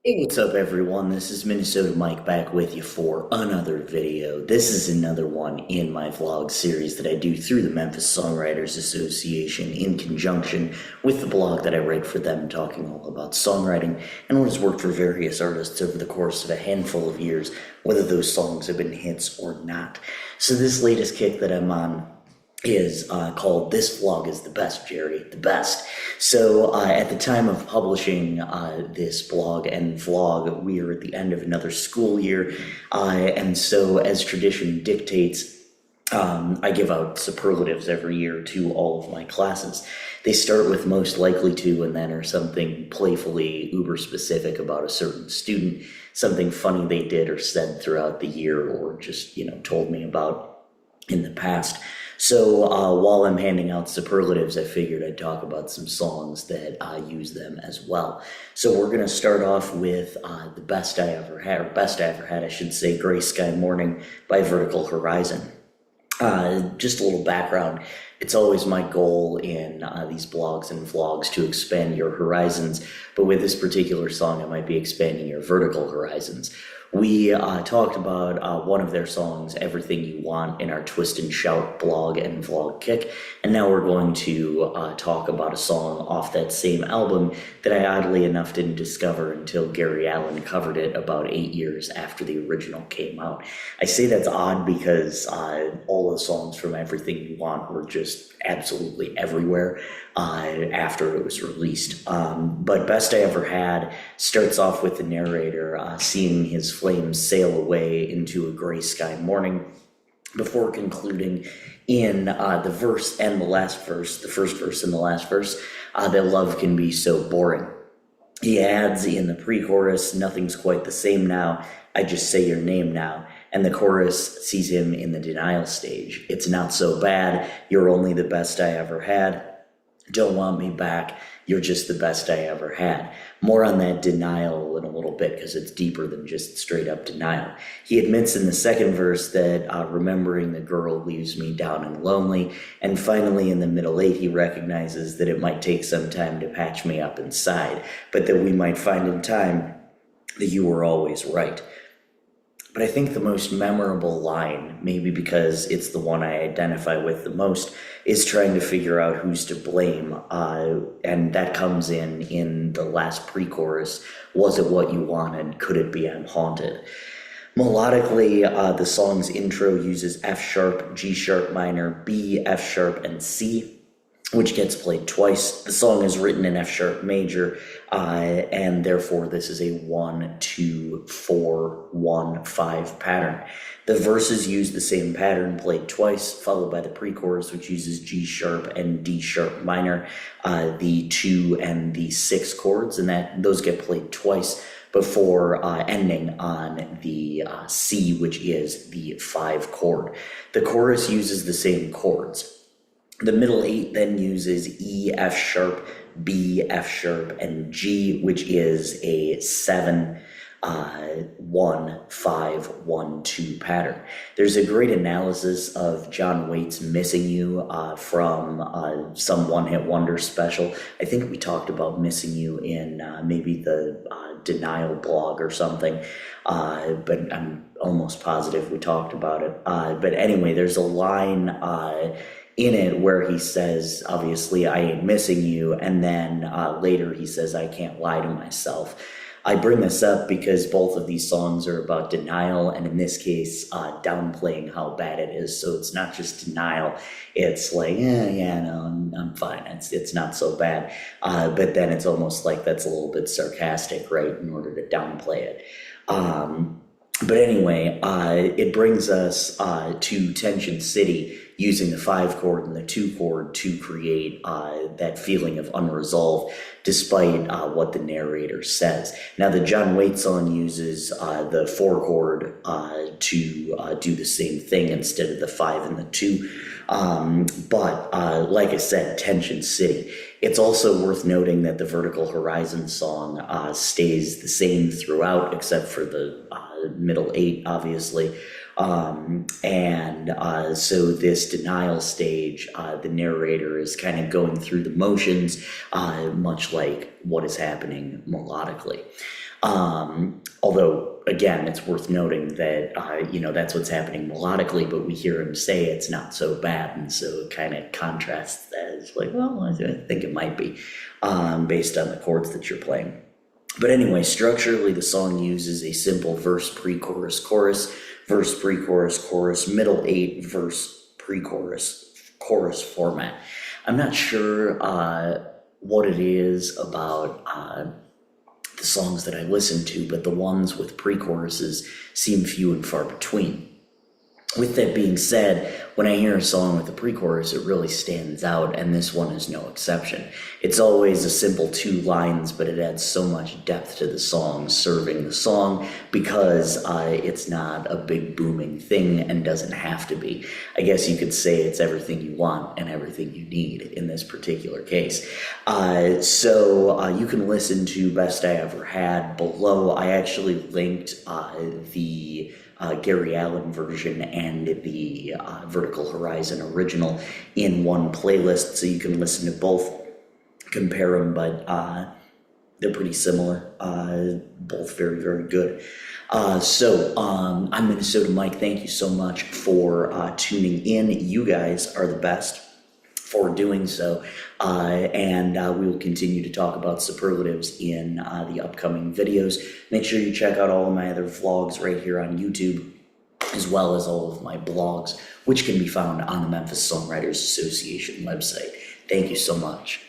Hey, what's up, everyone? This is Minnesota Mike back with you for another video. This is another one in my vlog series that I do through the Memphis Songwriters Association in conjunction with the blog that I write for them, talking all about songwriting and what has worked for various artists over the course of a handful of years, whether those songs have been hits or not. So, this latest kick that I'm on is called "This Vlog is the Best, Jerry, the Best." So at the time of publishing this blog and vlog, we are at the end of another school year, and so as tradition dictates, I give out superlatives every year to all of my classes. They start with most likely to, and then are something playfully uber specific about a certain student, something funny they did or said throughout the year, or just, told me about in the past. So while I'm handing out superlatives, I figured I'd talk about some songs that use them as well. So we're going to start off with the best I ever had, or best I ever had, I should say, Gray Sky Morning by Vertical Horizon. Just a little background. It's always my goal in these blogs and vlogs to expand your horizons, but with this particular song, I might be expanding your vertical horizons. We talked about one of their songs, Everything You Want, in our Twist and Shout blog and vlog kick, and now we're going to talk about a song off that same album that I oddly enough didn't discover until Gary Allan covered it about 8 years after the original came out. I say that's odd because all the songs from Everything You Want were just absolutely everywhere after it was released. But Best I Ever Had starts off with the narrator seeing his flames sail away into a gray sky morning before concluding in the verse and the last verse, the first verse and the last verse, that love can be so boring. He adds in the pre-chorus, nothing's quite the same now, I just say your name now. And the chorus sees him in the denial stage. It's not so bad, you're only the best I ever had. Don't want me back, you're just the best I ever had. More on that denial in a little bit because it's deeper than just straight up denial. He admits in the second verse that remembering the girl leaves me down and lonely. And finally, in the middle eight, he recognizes that it might take some time to patch me up inside, but that we might find in time that you were always right. But I think the most memorable line, maybe because it's the one I identify with the most, is trying to figure out who's to blame. And that comes in the last pre-chorus. Was it what you wanted? Could it be I'm haunted? Melodically, the song's intro uses F sharp, G sharp minor, B, F sharp, and C, which gets played twice. The song is written in F sharp major, and therefore this is a 1, 2, 4, 1, 5 pattern. The verses use the same pattern, played twice, followed by the pre-chorus, which uses G sharp and D sharp minor, the 2 and the 6 chords, and those get played twice before ending on the C, which is the 5 chord. The chorus uses the same chords. The middle eight then uses E, F sharp, B, F sharp, and G, which is a 7, 1, 5, 1, 2 pattern. There's a great analysis of John Waite's Missing You from some One Hit Wonder special. I think we talked about Missing You in maybe the Denial blog or something, but I'm almost positive we talked about it. But anyway, there's a line in it where he says, obviously, I ain't missing you, and then later he says, I can't lie to myself. I bring this up because both of these songs are about denial, and in this case, downplaying how bad it is. So it's not just denial, it's like, no, I'm fine, it's not so bad. But then it's almost like that's a little bit sarcastic, right, in order to downplay it. But anyway, it brings us to Tension City, using the 5 chord and the 2 chord to create that feeling of unresolved, despite what the narrator says. Now, the John Waite song uses the 4 chord to do the same thing instead of the 5 and the 2. But like I said, Tension City. It's also worth noting that the Vertical Horizon song stays the same throughout, except for the middle 8, obviously. So this denial stage, the narrator is kind of going through the motions, much like what is happening melodically. Although, again, it's worth noting that, that's what's happening melodically, but we hear him say it's not so bad, and so it kind of contrasts that. It's like, well, I think it might be, based on the chords that you're playing. But anyway, structurally, the song uses a simple verse, pre-chorus, chorus, verse, pre-chorus, chorus, middle 8, verse, pre-chorus, chorus format. I'm not sure what it is about the songs that I listen to, but the ones with pre-choruses seem few and far between. With that being said, when I hear a song with a pre-chorus, it really stands out, and this one is no exception. It's always a simple 2 lines, but it adds so much depth to the song, serving the song, because it's not a big booming thing and doesn't have to be. I guess you could say it's everything you want and everything you need in this particular case. So you can listen to Best I Ever Had below. I actually linked the Gary Allan version and the Vertical Horizon original in one playlist, so you can listen to both, compare them, but they're pretty similar, both very, very good. I'm Minnesota Mike. Thank you so much for tuning in. You guys are the best for doing so, and we will continue to talk about superlatives in the upcoming videos. Make sure you check out all of my other vlogs right here on YouTube, as well as all of my blogs, which can be found on the Memphis Songwriters Association website. Thank you so much.